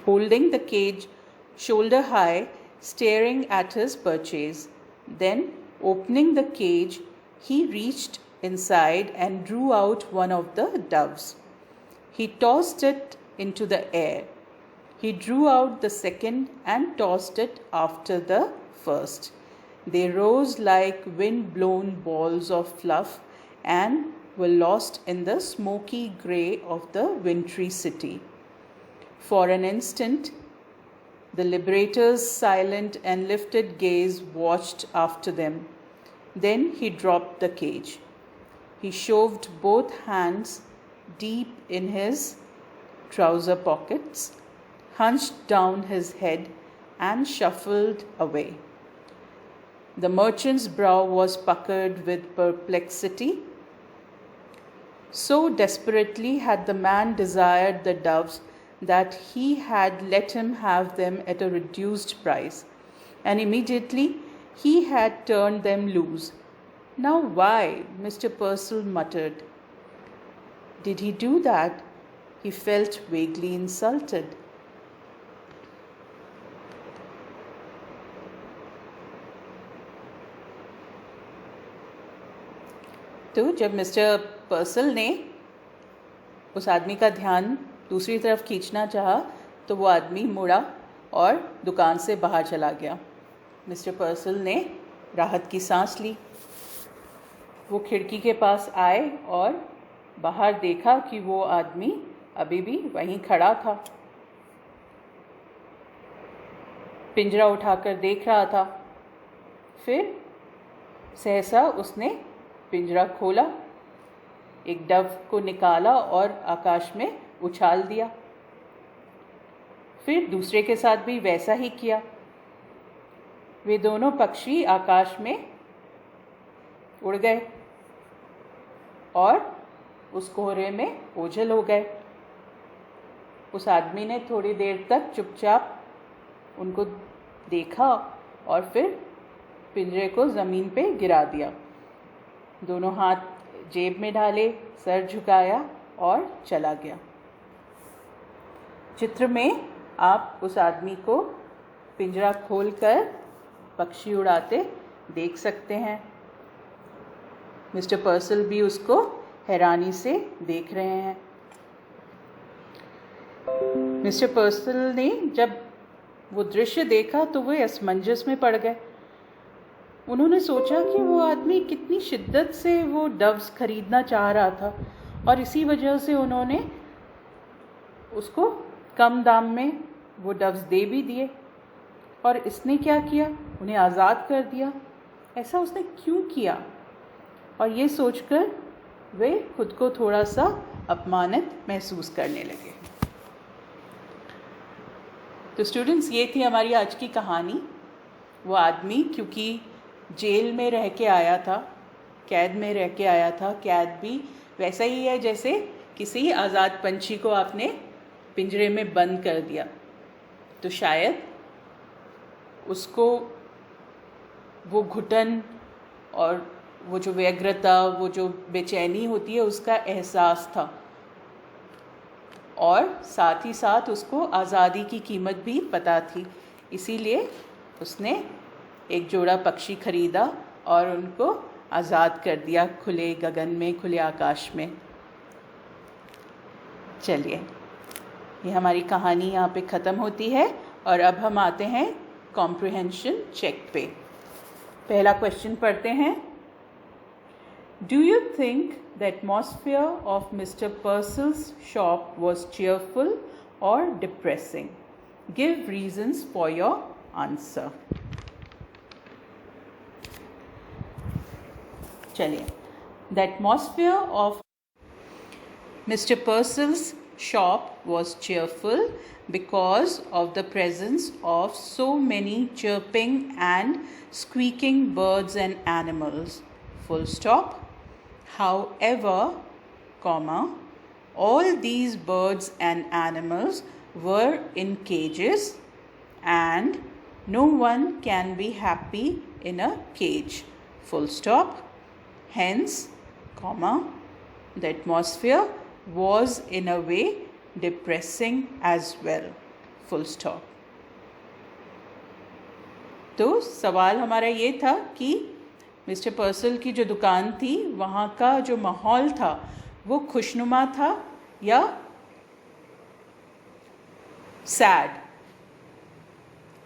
holding the cage shoulder high, staring at his purchase. Then, opening the cage, he reached inside and drew out one of the doves. He tossed it into the air. He drew out the second and tossed it after the first. They rose like wind-blown balls of fluff and were lost in the smoky grey of the wintry city. For an instant, the liberator's silent and lifted gaze watched after them. Then he dropped the cage. He shoved both hands deep in his trouser pockets, hunched down his head, and shuffled away. The merchant's brow was puckered with perplexity. So desperately had the man desired the doves that he had let him have them at a reduced price, and immediately he had turned them loose. Now why? Mr. Purcell muttered. Did he do that? He felt vaguely insulted. तो जब mister पर्सल ने उस आदमी का ध्यान दूसरी तरफ खींचना चाहा तो वो आदमी मुड़ा और दुकान से बाहर चला गया। मिस्टर पर्सल ने राहत की सांस ली। वो खिड़की के पास आए और बाहर देखा कि वो आदमी अभी भी वहीं खड़ा था, पिंजरा उठाकर देख रहा था। फिर सहसा उसने पिंजरा खोला, एक डव को निकाला और आकाश में उछाल दिया। फिर दूसरे के साथ भी वैसा ही किया। वे दोनों पक्षी आकाश में उड़ गए और उस कोहरे में ओझल हो गए। उस आदमी ने थोड़ी देर तक चुपचाप उनको देखा और फिर पिंजरे को ज़मीन पे गिरा दिया। दोनों हाथ जेब में डाले, सर झुकाया और चला गया। चित्र में आप उस आदमी को पिंजरा खोलकर पक्षी उड़ाते देख सकते हैं। मिस्टर पर्सल भी उसको हैरानी से देख रहे हैं। मिस्टर पर्सल ने जब वो दृश्य देखा तो वे असमंजस में पड़ गए। उन्होंने सोचा कि वो आदमी कितनी शिद्दत से वो डव्स खरीदना चाह रहा था और इसी वजह से उन्होंने उसको कम दाम में वो डव्स दे भी दिए। और इसने क्या किया? उन्हें आज़ाद कर दिया। ऐसा उसने क्यों किया? और ये सोचकर वे खुद को थोड़ा सा अपमानित महसूस करने लगे। तो स्टूडेंट्स, ये थी हमारी आज की कहानी। वो आदमी क्योंकि जेल में रह के आया था, कैद में रह के आया था। कैद भी वैसा ही है जैसे किसी आज़ाद पंछी को आपने पिंजरे में बंद कर दिया, तो शायद उसको वो घुटन और वो जो व्यग्रता, वो जो बेचैनी होती है, उसका एहसास था। और साथ ही साथ उसको आज़ादी की कीमत भी पता थी। इसीलिए उसने एक जोड़ा पक्षी खरीदा और उनको आज़ाद कर दिया खुले गगन में, खुले आकाश में। चलिए, ये हमारी कहानी यहाँ पे ख़त्म होती है और अब हम आते हैं कॉम्प्रिहेंशन चेक पे। पहला क्वेश्चन पढ़ते हैं। Do you think the atmosphere of Mr. Purcell's shop was cheerful or depressing? Give reasons for your answer. चलिए, the atmosphere of Mr. Purcell's shop was cheerful because of the presence of so many chirping and squeaking birds and animals. Full stop. However, all these birds and animals were in cages, and no one can be happy in a cage. Full stop. Hence, comma, the atmosphere was in a way depressing as well. Full stop. तो सवाल हमारा ये था कि mister पर्सल की जो दुकान थी वहाँ का जो माहौल था वो खुशनुमा था या सैड,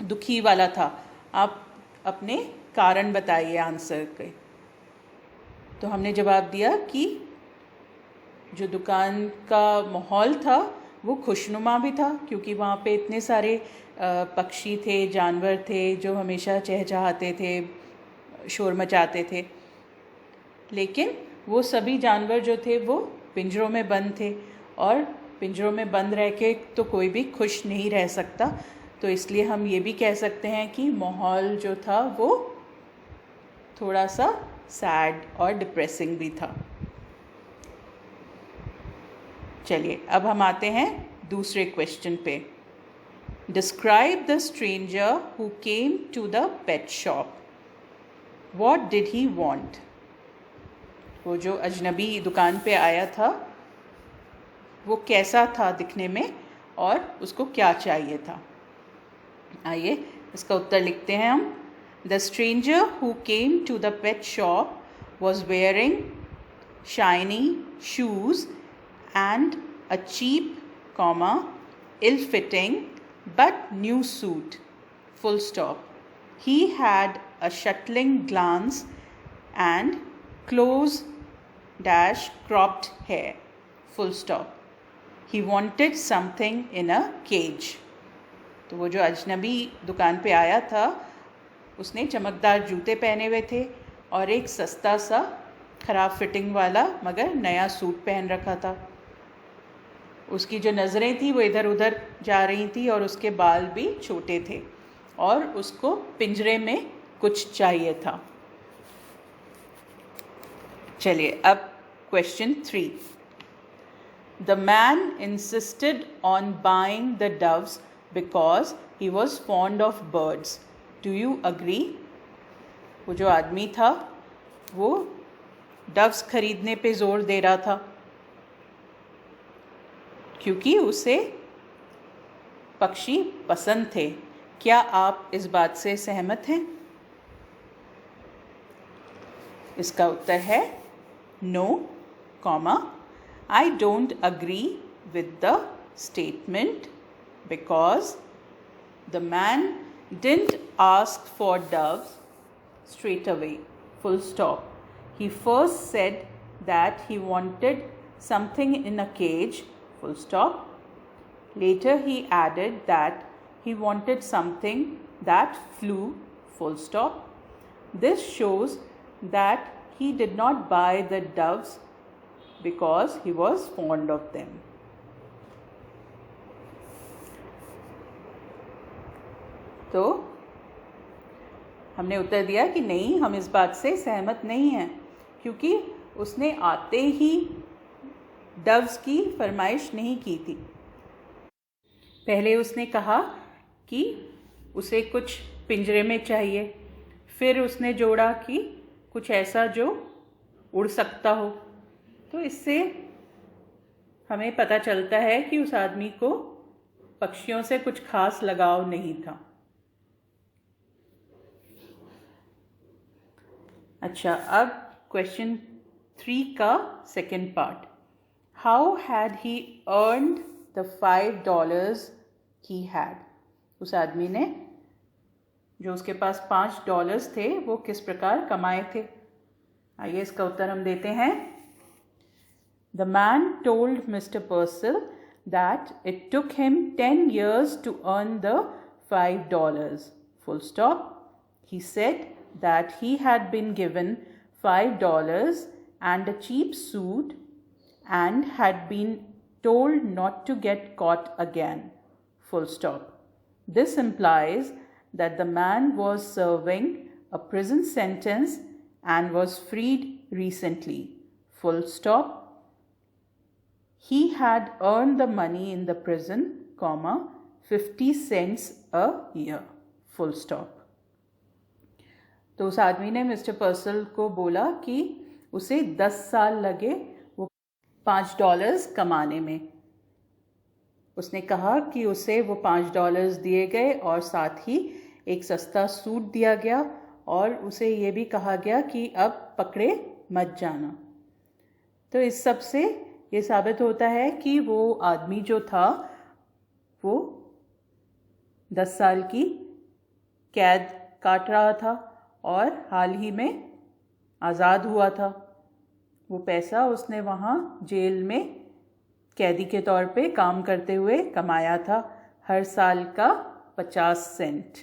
दुखी वाला था। आप अपने कारण बताइए आंसर के। तो हमने जवाब दिया कि जो दुकान का माहौल था वो खुशनुमा भी था, क्योंकि वहाँ पे इतने सारे पक्षी थे, जानवर थे जो हमेशा चहचहाते थे, शोर मचाते थे। लेकिन वो सभी जानवर जो थे वो पिंजरों में बंद थे, और पिंजरों में बंद रह के तो कोई भी खुश नहीं रह सकता। तो इसलिए हम ये भी कह सकते हैं कि माहौल जो था वो थोड़ा सा सैड और डिप्रेसिंग भी था। चलिए अब हम आते हैं दूसरे क्वेश्चन पे। Describe the stranger who came to the pet shop. What did he want. वो जो अजनबी दुकान पे आया था वो कैसा था दिखने में और उसको क्या चाहिए था। आइए इसका उत्तर लिखते हैं हम। The stranger who came to the pet shop was wearing shiny shoes and a cheap, ill-fitting but new suit. Full stop. He had a shuttling glance and close-cropped hair. Full stop. He wanted something in a cage. तो वो जो अजनबी दुकान पे आया था उसने चमकदार जूते पहने हुए थे और एक सस्ता सा खराब फिटिंग वाला मगर नया सूट पहन रखा था। उसकी जो नज़रें थी वो इधर उधर जा रही थी और उसके बाल भी छोटे थे और उसको पिंजरे में कुछ चाहिए था। चलिए अब question 3। The man insisted on buying the doves because he was fond of birds. Do you agree. वो जो आदमी था वो डव्स खरीदने पे ज़ोर दे रहा था क्योंकि उसे पक्षी पसंद थे। क्या आप इस बात से सहमत हैं। इसका उत्तर है no, I don't agree with the statement because the man didn't ask for doves straight away. Full stop. He first said that he wanted something in a cage. Full stop. Later he added that he wanted something that flew. Full stop. This shows that he did not buy the doves because he was fond of them. तो हमने उत्तर दिया कि नहीं, हम इस बात से सहमत नहीं हैं क्योंकि उसने आते ही डव्स की फरमाइश नहीं की थी। पहले उसने कहा कि उसे कुछ पिंजरे में चाहिए, फिर उसने जोड़ा कि कुछ ऐसा जो उड़ सकता हो। तो इससे हमें पता चलता है कि उस आदमी को पक्षियों से कुछ खास लगाव नहीं था। अच्छा, अब क्वेश्चन 3 का second part. How had he earned the $5 he had. उस आदमी ने जो उसके पास $5 थे वो किस प्रकार कमाए थे। आइए इसका उत्तर हम देते हैं। The man told mister पर्सल that it took him 10 years to earn the $5. Full stop. He said that he had been given $5 and a cheap suit and had been told not to get caught again. Full stop. This implies that the man was serving a prison sentence and was freed recently. Full stop. He had earned the money in the prison, 50 cents a year. Full stop. तो उस आदमी ने mister पर्सल को बोला कि उसे 10 साल लगे वो $5 कमाने में। उसने कहा कि उसे वो $5 दिए गए और साथ ही एक सस्ता सूट दिया गया और उसे ये भी कहा गया कि अब पकड़े मत जाना। तो इस सब से ये साबित होता है कि वो आदमी जो था वो 10 साल की कैद काट रहा था और हाल ही में आज़ाद हुआ था। वो पैसा उसने वहाँ जेल में कैदी के तौर पे काम करते हुए कमाया था, हर साल का 50 सेंट।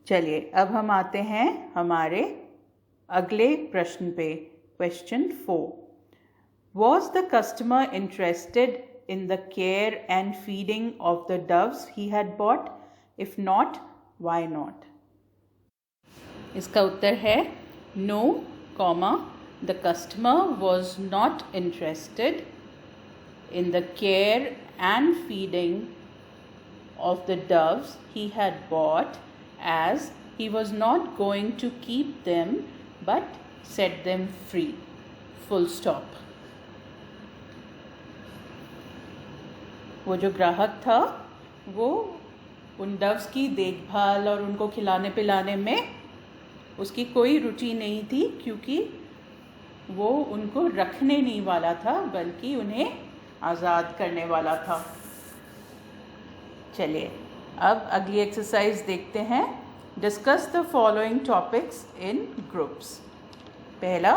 चलिए अब हम आते हैं हमारे अगले प्रश्न पे। Question 4. Was the customer interested in the care and feeding of the doves he had bought? If not, why not? इसका उत्तर है no, the customer was not interested in the care and feeding of the doves he had bought, as he was not going to keep them but set them free. Full stop. वो जो ग्राहक था वो उन doves की देखभाल और उनको खिलाने पिलाने में उसकी कोई रुचि नहीं थी, क्योंकि वो उनको रखने नहीं वाला था बल्कि उन्हें आज़ाद करने वाला था। चलिए अब अगली एक्सरसाइज देखते हैं। Discuss the following topics in groups. पहला,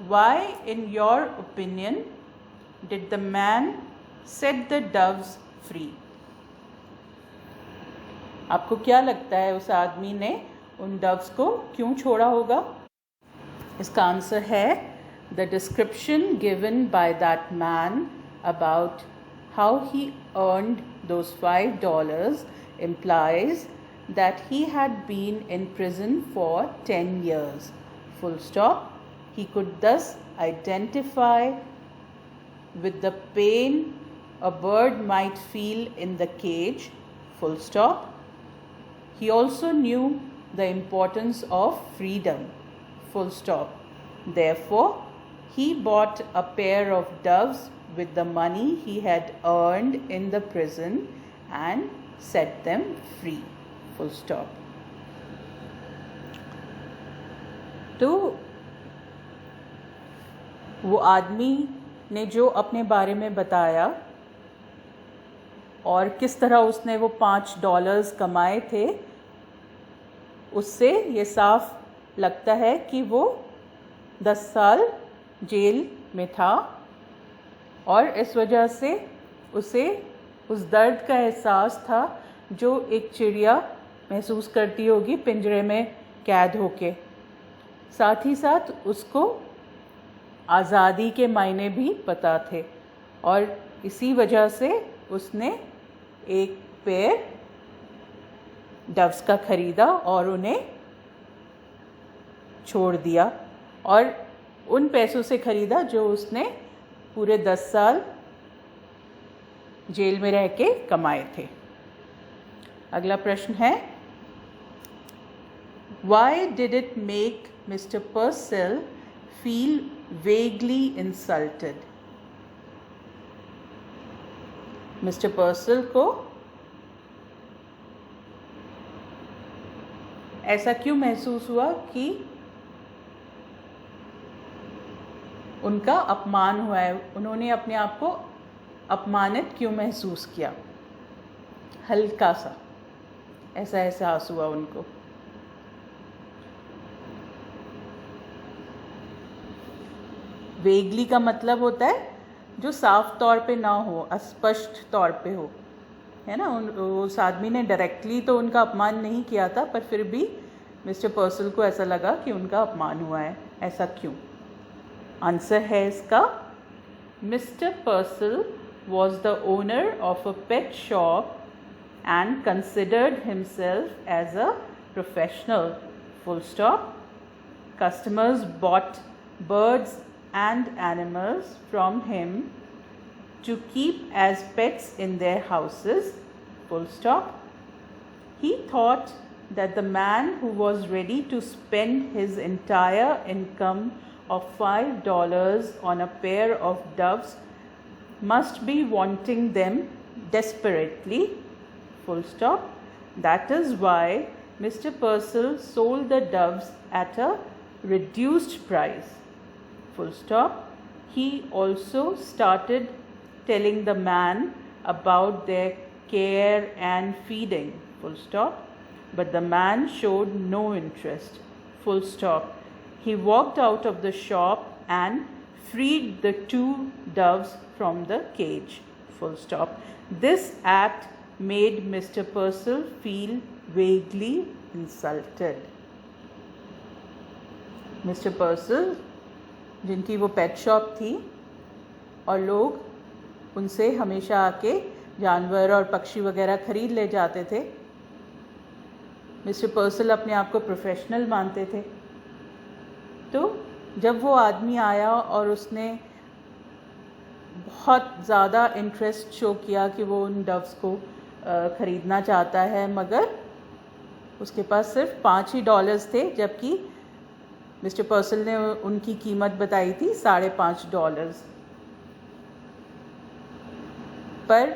why in your opinion did the man set the doves free? आपको क्या लगता है उस आदमी ने उन डव्स को क्यों छोड़ा होगा? इसका आंसर है the description given by that man about how he earned those $5 implies that he had been in prison for 10 years. Full stop. He could thus identify with the pain a bird might feel in the cage. Full stop. He also knew the importance of freedom. Full stop. Therefore, he bought a pair of doves with the money he had earned in the prison and set them free. Full stop. तो वो आदमी ने जो अपने बारे में बताया और किस तरह उसने वो $5 कमाए थे, उससे ये साफ लगता है कि वो 10 साल जेल में था और इस वजह से उसे उस दर्द का एहसास था जो एक चिड़िया महसूस करती होगी पिंजरे में कैद होके। साथ ही साथ उसको आज़ादी के मायने भी पता थे और इसी वजह से उसने एक पेयर डव्स का खरीदा और उन्हें छोड़ दिया, और उन पैसों से खरीदा जो उसने पूरे 10 साल जेल में रह के कमाए थे। अगला प्रश्न है, Why did it make Mr. Purcell feel vaguely insulted? Mister पर्सल को ऐसा क्यों महसूस हुआ कि उनका अपमान हुआ है? उन्होंने अपने आप को अपमानित क्यों महसूस किया? हल्का सा ऐसा एहसास हुआ उनको। वेगली का मतलब होता है जो साफ तौर पे ना हो, अस्पष्ट तौर पे हो, है ना। उस आदमी ने डायरेक्टली तो उनका अपमान नहीं किया था, पर फिर भी मिस्टर पर्सल को ऐसा लगा कि उनका अपमान हुआ है। ऐसा क्यों? आंसर है इसका, mister पर्सल was the owner of a pet shop and considered himself as a professional. Full stop. Customers bought birds and animals from him to keep as pets in their houses. Full stop. He thought that the man who was ready to spend his entire income of $5 on a pair of doves must be wanting them desperately, full stop. That is why Mr. Purcell sold the doves at a reduced price, full stop. He also started telling the man about their care and feeding, full stop. But the man showed no interest, full stop. He walked out of the shop and freed the 2 doves from the cage, full stop. This act made Mr. Purcell feel vaguely insulted. Mr. Purcell, जिनकी वो pet shop थी और लोग उनसे हमेशा आके जानवर और पक्षी वगैरह खरीद ले जाते थे, मिस्टर पर्सल अपने आप को प्रोफेशनल मानते थे। तो जब वो आदमी आया और उसने बहुत ज़्यादा इंटरेस्ट शो किया कि वो उन डव्स को ख़रीदना चाहता है, मगर उसके पास सिर्फ $5 थे, जबकि मिस्टर पर्सल ने उनकी कीमत बताई थी $5.5। पर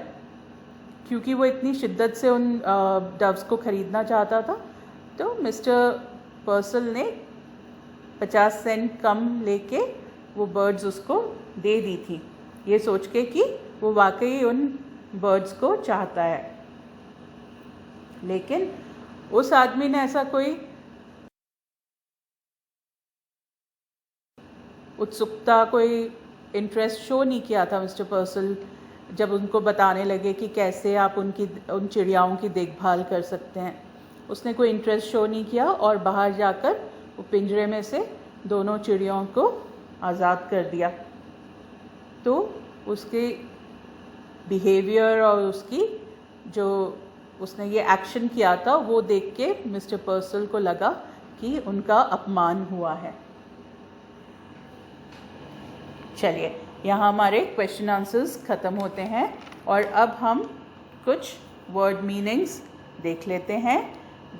क्योंकि वो इतनी शिद्दत से उन डव्स को ख़रीदना चाहता था, तो मिस्टर पर्सल ने 50 सेंट कम लेके वो बर्ड्स उसको दे दी थी, ये सोच के कि वो वाकई उन बर्ड्स को चाहता है। लेकिन उस आदमी ने ऐसा कोई उत्सुकता, कोई इंटरेस्ट शो नहीं किया था मिस्टर पर्सल जब उनको बताने लगे कि कैसे आप उन चिड़ियाओं की देखभाल कर सकते हैं। उसने कोई इंटरेस्ट शो नहीं किया और बाहर जाकर वो पिंजरे में से दोनों चिड़ियों को आज़ाद कर दिया। तो उसके बिहेवियर और उसकी जो उसने ये एक्शन किया था वो देख के मिस्टर पर्सल को लगा कि उनका अपमान हुआ है। चलिए, यहाँ हमारे क्वेश्चन आंसर्स ख़त्म होते हैं और अब हम कुछ वर्ड मीनिंग्स देख लेते हैं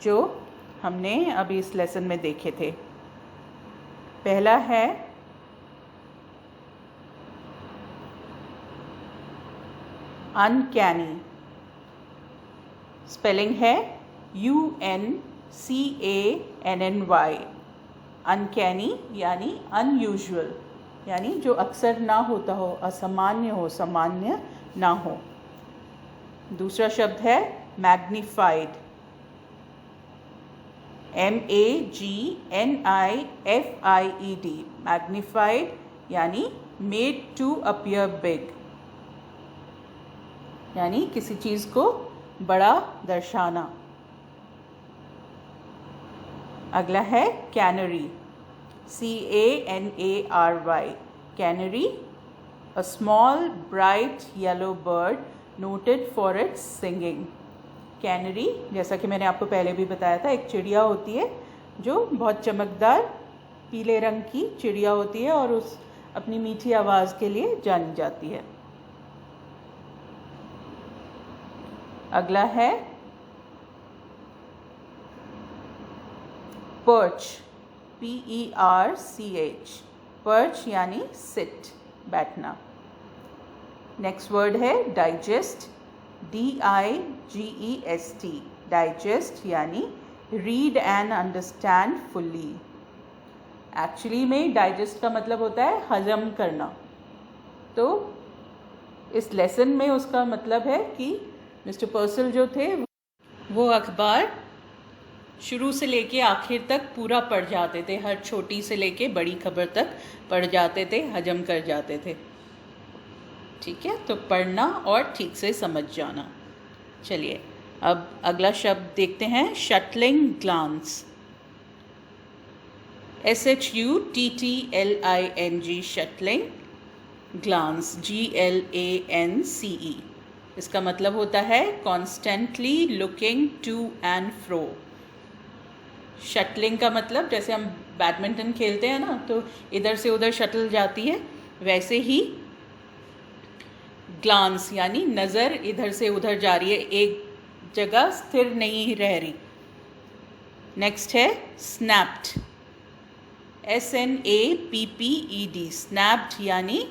जो हमने अभी इस लेसन में देखे थे। पहला है अनकैनी, स्पेलिंग है UNCANNY। अनकैनी यानी अनयूजुअल, यानी जो अक्सर ना होता हो, असामान्य हो, सामान्य ना हो। दूसरा शब्द है मैग्नीफाइड, MAGNIFIED। मैग्नीफाइड यानी मेड टू अपीयर बिग, यानी किसी चीज़ को बड़ा दर्शाना। अगला है canary, CANARY। Canary, a small bright yellow bird noted for its singing। Canary, जैसा कि मैंने आपको पहले भी बताया था, एक चिड़िया होती है जो बहुत चमकदार पीले रंग की चिड़िया होती है और उस अपनी मीठी आवाज़ के लिए जानी जाती है। अगला है पर्च, PERCH। पर्च यानी सिट, बैठना। नेक्स्ट वर्ड है डाइजेस्ट, DIGEST। डाइजेस्ट यानी read and understand fully. Actually में डाइजेस्ट का मतलब होता है हजम करना। तो इस लेसन में उसका मतलब है कि मिस्टर पर्सल जो थे वो अखबार शुरू से लेके आखिर तक पूरा पढ़ जाते थे, हर छोटी से लेके बड़ी खबर तक पढ़ जाते थे, हजम कर जाते थे। ठीक है, तो पढ़ना और ठीक से समझ जाना। चलिए, अब अगला शब्द देखते हैं, shuttling glance, SHUTTLING। Shuttling glance, GLANCE। इसका मतलब होता है constantly looking to and fro. Shuttling का मतलब जैसे हम बैडमिंटन खेलते हैं ना, तो इधर से उधर शटल जाती है, वैसे ही ग्लांस यानी नज़र इधर से उधर जा रही है, एक जगह स्थिर नहीं रह रही। नेक्स्ट है स्नैप्ड, SNAPPED, स्नैप्ड यानी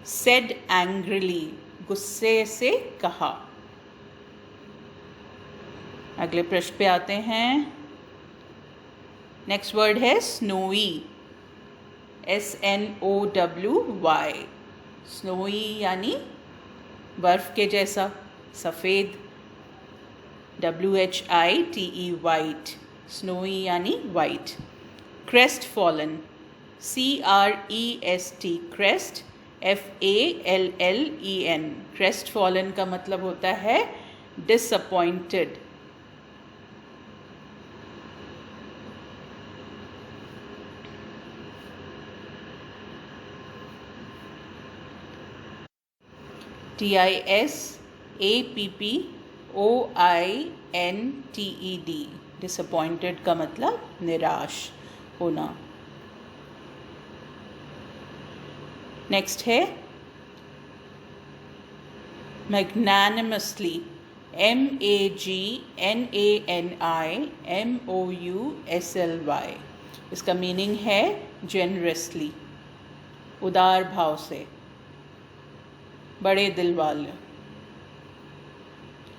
सेड एंग्रीली, गुस्से से कहा। अगले प्रश्न पे आते हैं। नेक्स्ट वर्ड है स्नोई, SNOWY, स्नोई यानी बर्फ के जैसा, सफ़ेद, WHITE, वाइट, स्नोई यानी white. Crest fallen, CREST, crest, FALLEN, crest fallen का मतलब होता है डिसअपॉइंटेड। DISAPPOINTED, डिसअपॉइंटेड का मतलब निराश होना। नेक्स्ट है मैग्नानिमसली, MAGNANIMOUSLY, इसका मीनिंग है जेनरसली, उदार भाव से, बड़े दिल वाले।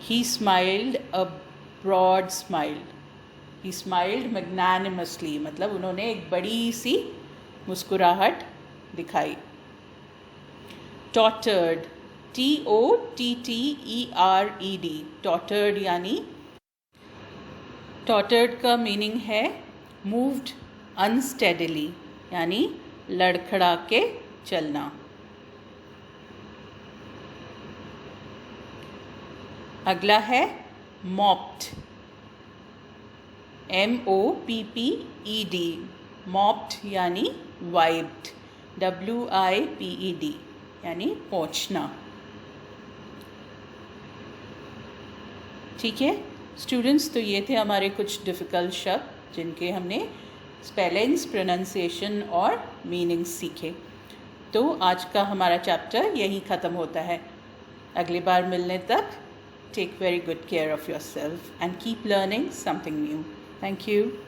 He smiled a broad smile, he smiled magnanimously, मतलब उन्होंने एक बड़ी सी मुस्कुराहट दिखाई। Tottered, TOTTERED, tottered यानी, tottered का मीनिंग है moved unsteadily, यानी लड़खड़ा के चलना। अगला है mopped, MOPPED, mopped यानी wiped, WIPED यानी पोंछना। ठीक है स्टूडेंट्स, तो ये थे हमारे कुछ डिफ़िकल्ट शब्द जिनके हमने स्पेलिंग्स, प्रोनाउंसिएशन और मीनिंग्स सीखे। तो आज का हमारा चैप्टर यहीं ख़त्म होता है। अगली बार मिलने तक take very good care of yourself and keep learning something new. Thank you.